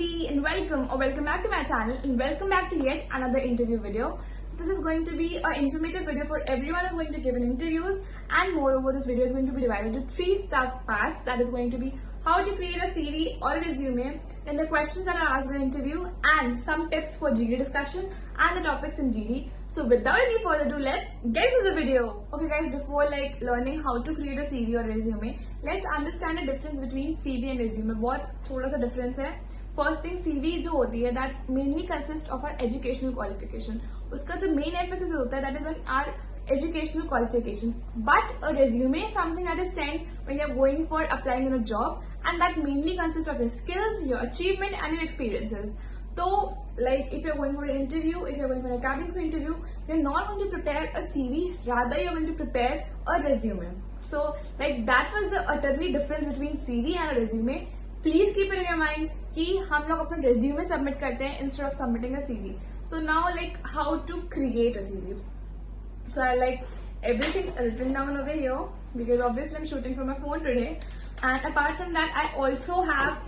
Aditi and welcome back to my channel and welcome back to yet another interview video. So this is going to be an informative video for everyone who's going to give an interviews, and moreover this video is going to be divided into 3 sub-parts. That is going to be how to create a CV or a resume, then the questions that are asked in an interview, and some tips for GD discussion and the topics in GD. So without any further ado, let's get into the video. Okay guys, before learning how to create a CV or resume, let's understand the difference between CV and resume. बहुत थोड़ा सा difference है. First thing, CV जो होती है that mainly consists of our educational qualification. उसका जो main emphasis होता है that is on our educational qualifications. But a resume is something that is sent when you're going for applying in a job, and that mainly consists of your skills, your achievement and your experiences. So if you're going for an interview, if you're going for a cabin crew interview, you're not going to prepare a CV, rather you're going to prepare a resume. So that was the utterly difference between CV and a resume. Please keep it in your mind कि हम लोग अपना resume submit करते हैं instead of submitting a CV. So now how to create a CV. So I everything written down over here because obviously I'm shooting from my phone today, and apart from that I also have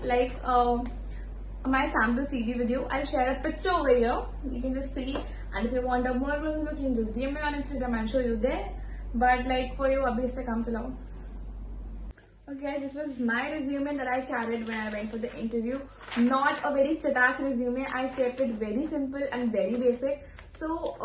my sample CV video. I'll share a picture over here, you can just see, and if you want a more look you can just DM me on Instagram, I'll show you there. But for you abhi se kam chalao. Okay, this was my resume that I carried when I went for the interview. Not a very chatak resume, I kept it very simple and very basic. So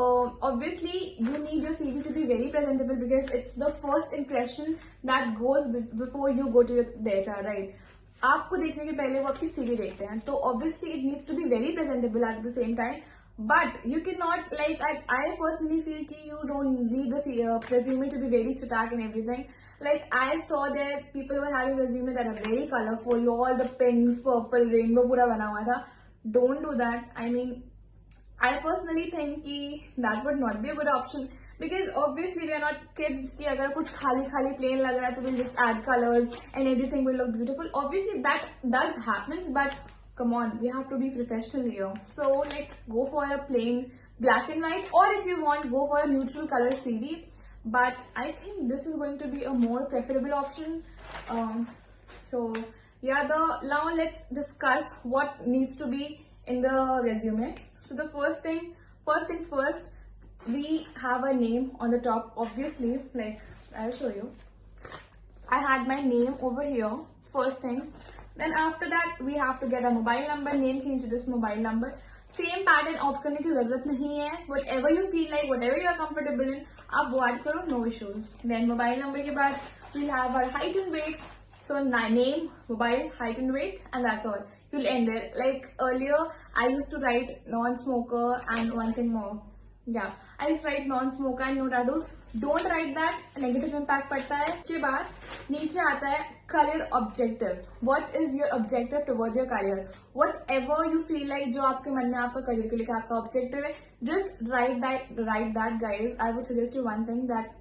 obviously you need your CV to be very presentable because it's the first impression that goes before you go to the HR, right? आपको देखने के पहले वो आपकी CV देखते हैं, तो obviously it needs to be very presentable at the same time. But you cannot I personally feel कि you don't need the resume to be very chatak and everything. I saw that people were having resume that are very colorful, all the pinks, purple, rainbow पूरा बना हुआ था. Don't do that. I mean, I personally think that would not be a good option because obviously we are not kids कि अगर कुछ खाली plain लग रहा है तो we'll just add colors and everything will look beautiful. Obviously that does happens, but come on, we have to be professional here. So go for a plain black and white, or if you want, go for a neutral color CV. But I think this is going to be a more preferable option. So yeah, now let's discuss what needs to be in the resume. So the first things first, we have a name on the top. Obviously, I'll show you. I had my name over here, first things. Then after that, we have to get a mobile number. Name के नीचे just mobile number. Same pattern opt करने की ज़रूरत नहीं है. Whatever you feel like, whatever you are comfortable in, आप वो add करो, no issues. Then mobile number के बाद we'll have our height and weight. So name, mobile, height and weight, and that's all. You'll end there. Earlier, I used to write non-smoker and one thing more. Yeah, I used to write non-smoker and no tattoos. Don't write that. Negative impact पड़ता है. उसके बाद नीचे आता है career objective. What is your objective towards your career? Whatever you feel like जो आपके मन में आपका career के लिए आपका objective है, just write that guys. I would suggest you one thing, that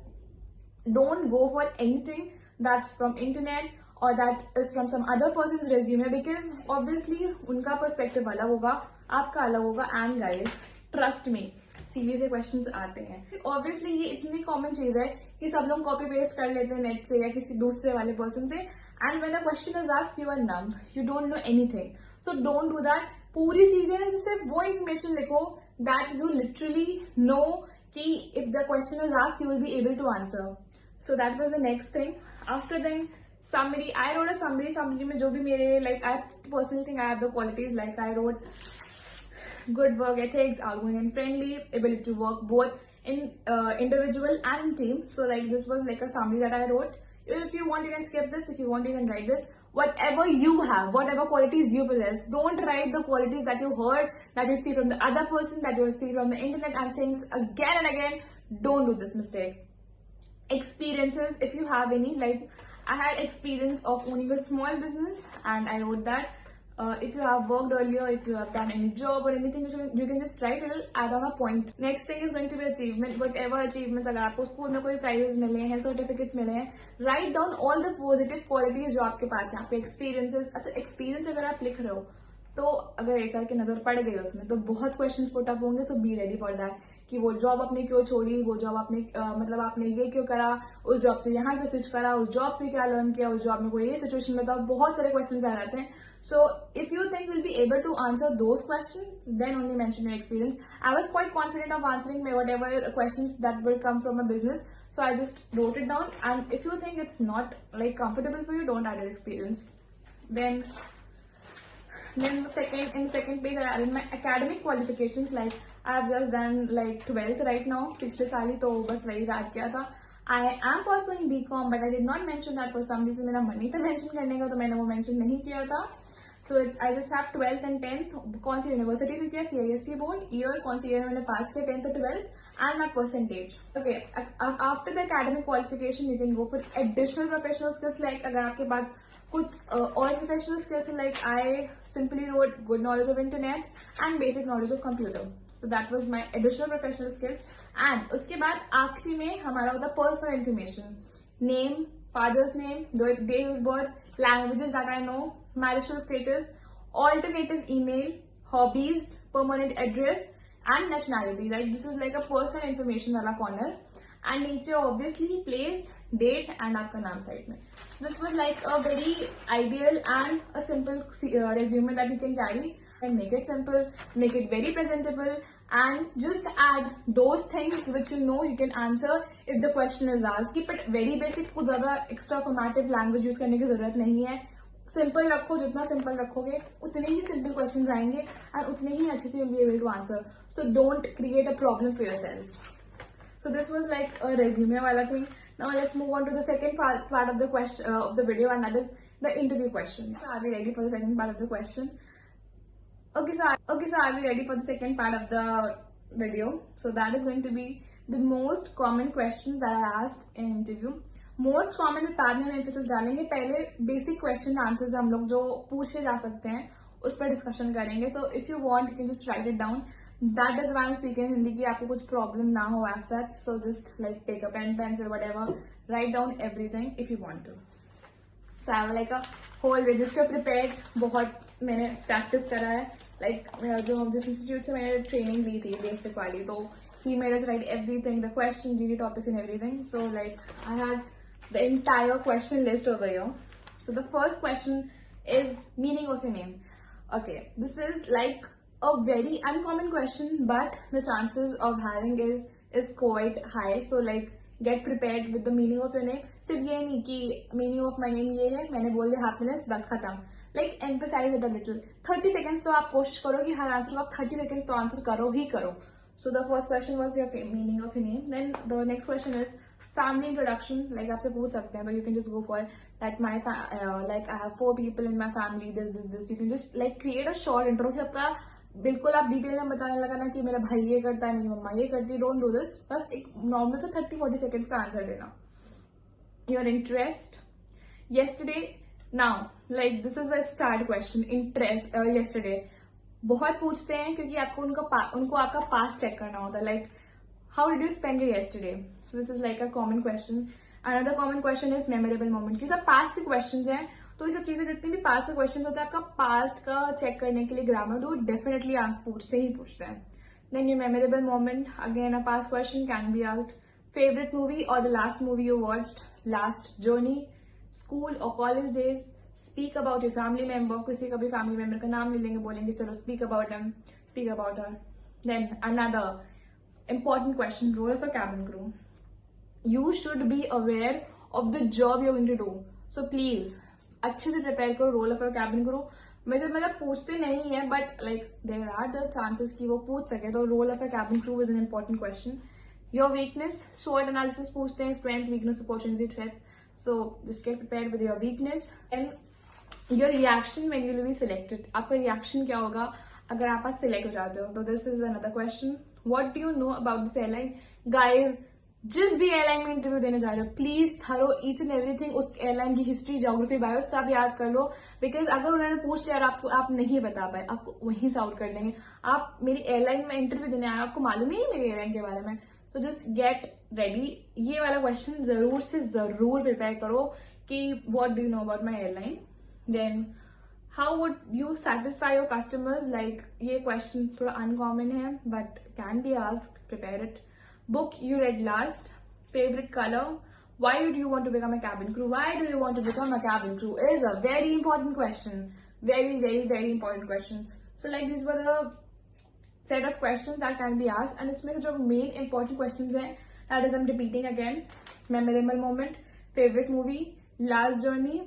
don't go for anything that's from internet or that is from some other person's resume, because obviously उनका perspective अलग होगा, आपका अलग होगा, and guys, trust me, CV से questions आते हैं. Obviously ये इतनी common चीज है कि सब लोग copy paste कर लेते हैं net से या किसी दूसरे वाले person से, and when the question is asked you are numb, you don't know anything. So don't do that. पूरी CV में सिर्फ वो information लिखो that you literally know कि if the question is asked you will be able to answer. So that was the next thing. After then, summary. I wrote a summary. Summary में जो भी मेरे I personally think I have the qualities. I wrote good work ethics, outgoing and friendly, ability to work both in individual and in team. So this was a summary that I wrote. If you want, you can skip this. If you want, you can write this. Whatever you have, whatever qualities you possess, don't write the qualities that you heard, that you see from the other person, that you see from the internet. I'm saying this again and again. Don't do this mistake. Experiences, if you have any, I had experience of owning a small business, and I wrote that. If you have worked earlier, if you have done any job or anything, you can just write, it'll add on a point. Next thing is going to be achievement. Whatever achievements, अगर आपको school में कोई prizes मिले हैं, certificates मिले हैं, write down all the positive qualities जो आपके पास हैं, आपके experiences. अच्छा, experience अगर आप लिख रहे हो, तो अगर HR की नजर पड़ गई उसमें, तो बहुत questions put up होंगे. So be ready for that. कि वो जॉब आपने क्यों छोड़ी, वो जॉब आपने मतलब आपने ये क्यों करा, उस जॉब से यहाँ क्यों स्विच करा, उस जॉब से क्या लर्न किया, उस जॉब में कोई ये सिचुएशन बताओ. बहुत सारे क्वेश्चंस आ जाते हैं. So if you think you'll be able to answer those questions, then only mention your experience. I was quite confident of answering whatever questions that will come from a business, so I just wrote it down. And if you think it's not like comfortable for you, don't add your experience. Then in the second page I added my academic qualifications. Like I have just done like 12th right now. पिछले साल ही तो बस वही add किया था. I am pursuing BCom, but I did not mention that for some reason. मेरा मन ही था mention करने का, तो मैंने वो mention नहीं किया था. So I just have 12th and 10th. कौन सी यूनिवर्सिटी से किया, CISC बोर्ड, ईयर कौन सी ईयर मैंने पास किया 10th और 12th, and my percentage. Okay, after the academic qualification you can go for additional professional skills. Like अगर आपके पास कुछ और professional skills, like I simply wrote good knowledge of internet and basic knowledge of computer. So that was my additional professional skills. And उसके बाद आखिरी में हमारा होता personal information, name, father's name, day of birth, languages that I know, marital status, alternative email, hobbies, permanent address and nationality. Like this is like a personal information वाला corner. And नीचे obviously place, date and आपका नाम side में. This was like a very ideal and a simple resume that you can carry, and make it simple, make it very presentable, and just add those things which you know you can answer if the question is asked. Keep it very basic, कुछ ज़्यादा extra formative language use करने की ज़रूरत नहीं है. Simple रखो, जितना simple रखोगे उतने ही simple questions आएंगे and उतने ही अच्छे से you'll be able to answer. So don't create a problem for yourself. So this was like a resume wala thing. Now let's move on to the second part of the question of the video, and that is the interview question. So are we ready for the second part of the question? Okay, so are we ready for the second part of the video? So that is going to be the most common questions that are asked in interview. Most common में बाद में emphasis डालेंगे. पहले basic question answers हम लोग जो पूछे जा सकते हैं उस पर discussion करेंगे. So if you want, you can just write it down. That is why I'm speaking Hindi, कि आपको कुछ problem ना हो as such. So just like take a pen, pencil, whatever, write down everything if you want to. So I have like a whole register prepared. बहुत मैंने practice करा है. Like जो जिस institute से मैंने training ली थी basic वाली, तो he made us write everything, the questions, GD topics and everything. So like I had the entire question list over here. So the first question is meaning of your name. Okay, this is like a very uncommon question, but the chances of having is quite high. So like get prepared with the meaning of your name. सिर्फ ये नहीं कि meaning of my name ये है, मैंने बोल दिया happiness, बस खत्म. Like emphasize it a little. 30 seconds तो आप कोशिश करो कि हर आंसर को आप 30 seconds तो आंसर करो ही करो. So the first question was your meaning of your name. Then the next question is family introduction. Like आपसे पूछ सकते हैं, तो you can just go for that. Like I have 4 people in my family. This. You can just like create a short intro कि आपका बिल्कुल आप detail में बताने लगा ना कि मेरा भाई ये करता है, मेरी मम्मा ये करती है. Don't do this. बस एक नॉर्मल से 30-40 सेकेंड्स का आंसर देना. Your interest, yesterday, now. Like this is a start question. Interest, yesterday बहुत पूछते हैं क्योंकि आपको उनको आपका पास्ट चेक करना होता है. Like how did you spend your yesterday. So this is like a common question. Another common question is memorable moment. कि सब पास्ट से क्वेश्चन हैं, तो ये सब चीजें जितनी भी पास्ट के क्वेश्चन होते हैं आपका पास्ट का चेक करने के लिए ग्रामर, तो डेफिनेटली आप पूछते हैं. Then your memorable moment, again a past question can be asked. Favourite movie और the last movie you watched. Last journey, school और college days. Speak about your family member. किसी का भी फैमिली मेंबर का नाम ले लेंगे, बोलेंगे चलो speak about him, speak about her. Then another important question, role of a cabin crew. You should be aware of the job you're going to do. So please अच्छे से प्रिपेयर करो role of a cabin crew. मतलब पूछते नहीं है, but like there are the chances कि वो पूछ सके. तो role of a cabin crew is an important question. Your weakness, स्वॉट एनालिसिस पूछते हैं, strength, weakness, opportunity, threat. So just get prepared with your weakness. And your reaction when you will be selected. आपका रिएक्शन क्या होगा अगर आप आज सिलेक्ट हो जाते हो. तो this is another question. What do you know about this airline. Guys जिस भी एयरलाइन में इंटरव्यू देने जा रहे हो, please thorough each and everything. उस एयरलाइन की हिस्ट्री, ज्योग्राफी, बायो सब याद कर लो. बिकॉज अगर उन्होंने पूछ लिया और आपको आप नहीं बता पाए, आपको वहीं से आउट कर देंगे. आप मेरी एयरलाइन में इंटरव्यू देने आए, आपको मालूम ही नहीं मेरी एयरलाइन के बारे में. So just get ready. ये वाला क्वेश्चन जरूर से जरूर प्रिपेयर करो कि what do you know about my airline. Then how would you satisfy your customers. Like ये क्वेश्चन थोड़ा अनकॉमन है, but can be asked. Prepare it. Book you read last. Favorite color. Why do you want to become a cabin crew? Why do you want to become a cabin crew is a very important question. very, very, very important questions. So like these were the set of questions that can be asked, and इसमें से जो main important questions हैं, that is I'm repeating again: memorable moment, favorite movie, last journey,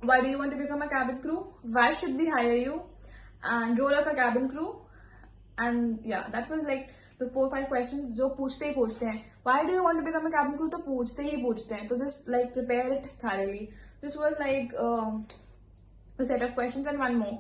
why do you want to become a cabin crew, why should we hire you, and role of a cabin crew. And yeah, that was like the 4-5 questions जो पूछते ही पूछते हैं. Why do you want to become a cabin crew? तो पूछते ही पूछते हैं. तो just like prepare it thoroughly. This was like a set of questions. And one more,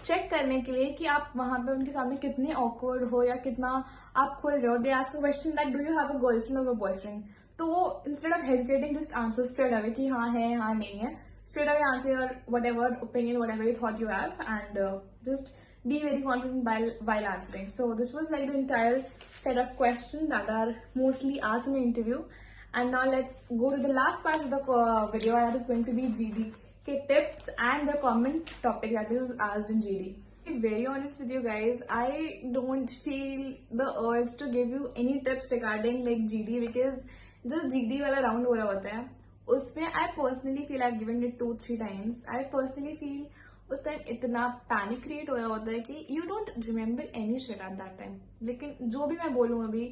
check करने के लिए कि आप वहां पे उनके सामने कितने awkward हो या कितना आप खुल रहे हो. They ask a question that do you have a girlfriend or a boyfriend? तो instead of hesitating, just answer straight away कि हाँ है, हाँ नहीं है. Straight away answer your whatever opinion, whatever you thought you have, and just be very confident while answering. So this was like the entire set of questions that are mostly asked in the interview. And now let's go to the last part of the video, that is going to be GD tips and the common topic that is asked in GD. To be very honest with you guys, I don't feel the urge to give you any tips regarding like GD, because the GD wala round ho raha hota hai, उसमें I personally feel I've given it 2-3 times. I personally feel उस time इतना panic create हो रहा होता है कि you don't remember any shit at that time. लेकिन जो भी मैं बोलूँ अभी,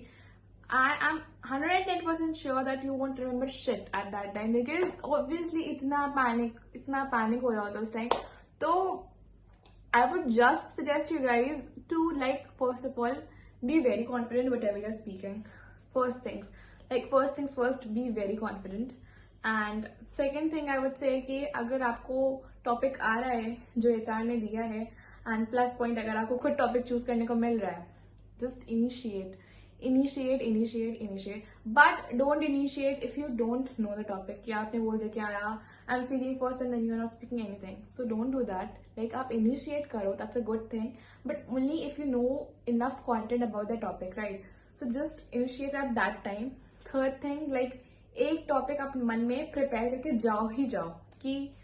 I am 110% sure that you won't remember shit at that time, because obviously इतना पैनिक हो रहा होता है उस टाइम. तो I would just suggest you guys to like first of all be very confident whatever you are speaking. First things first, B very confident. And second thing I would say कि अगर आपको topic आ रहा है जो HR ने दिया है, and plus point अगर आपको खुद टॉपिक चूज करने को मिल रहा है, just initiate. But don't initiate if you don't know the topic. कि आपने बोल दिया कि I am speaking first and then you are not speaking anything. So don't do that. Like आप इनिशिएट करो, that's a good thing, but only if you know enough content about the topic, right? So just initiate at that time. Third thing, like एक topic आप मन में prepare करके जाओ ही जाओ, कि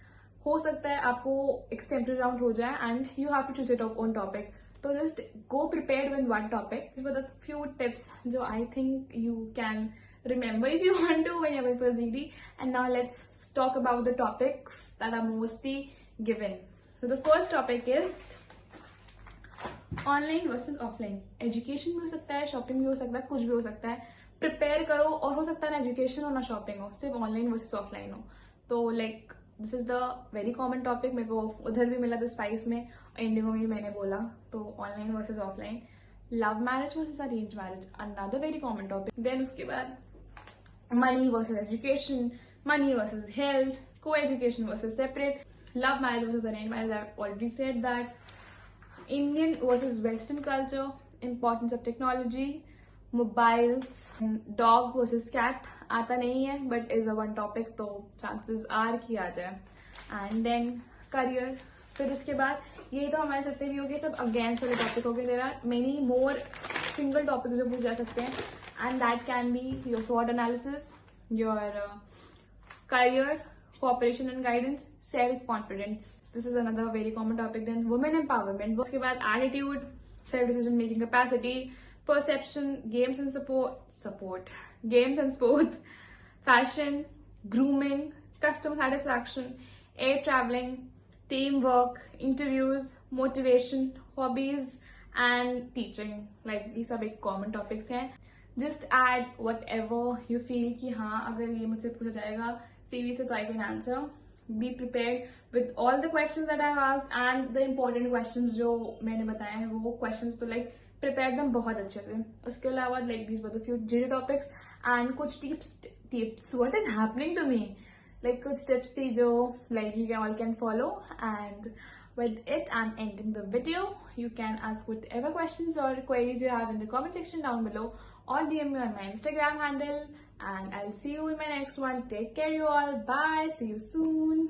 हो सकता है आपको एक्सटेम्परेरी राउंड हो जाए and you have to choose it on topic. तो just go prepared with one topic. This were the few tips जो I think you can remember if you want to when you are going for GD. And now let's talk about the topics that are mostly given. So the first topic is online versus offline. Education भी हो सकता है, shopping भी हो सकता है, कुछ भी हो सकता है. प्रिपेयर करो, और हो सकता है ना एजुकेशन हो ना शॉपिंग हो, सिर्फ ऑनलाइन वर्सेस ऑफलाइन हो. तो like this is the very common topic. मेरे को उधर भी मिला था स्पाइस में, इंडिगो में भी मैंने बोला. तो online versus offline. Love marriage versus arrange marriage, another very common topic. Then उसके बाद money versus education, money versus health, co-education versus separate, love marriage versus arrange marriage, I have already said that. Indian versus western culture, importance of technology, mobiles, dog versus cat आता नहीं है but is a one topic, तो chances are कि आ जाए. And then career. फिर उसके बाद ये तो हमारे सकते भी हो गए सब अगेंस्ट वाले टॉपिक हो गए. There are many more single topic जो पूछ जा सकते हैं, and that can be your स्वॉट analysis, your career, cooperation and guidance, self confidence. This is another very common topic. Then women empowerment. उसके बाद attitude, self decision making capacity, perception, games and sports, fashion, grooming, customer satisfaction, air traveling, teamwork, interviews, motivation, hobbies, and teaching. Like these are big common topics हैं. Just add whatever you feel कि हाँ अगर ये मुझसे पूछा जाएगा CV से तो I can answer. Be prepared with all the questions that I have asked and the important questions जो मैंने बताए हैं वो questions तो like प्रिपेयर दम बहुत अच्छे से. उसके अलावा like these were the few GD topics and कुछ tips what is happening to me, like कुछ टिप्स थी जो like you all can follow. And with it I am ending the video. You can ask whatever questions और queries you have in the comment section down below or DM me on my Instagram handle, and I'll see you in my next one. Take care you all. Bye. See you soon.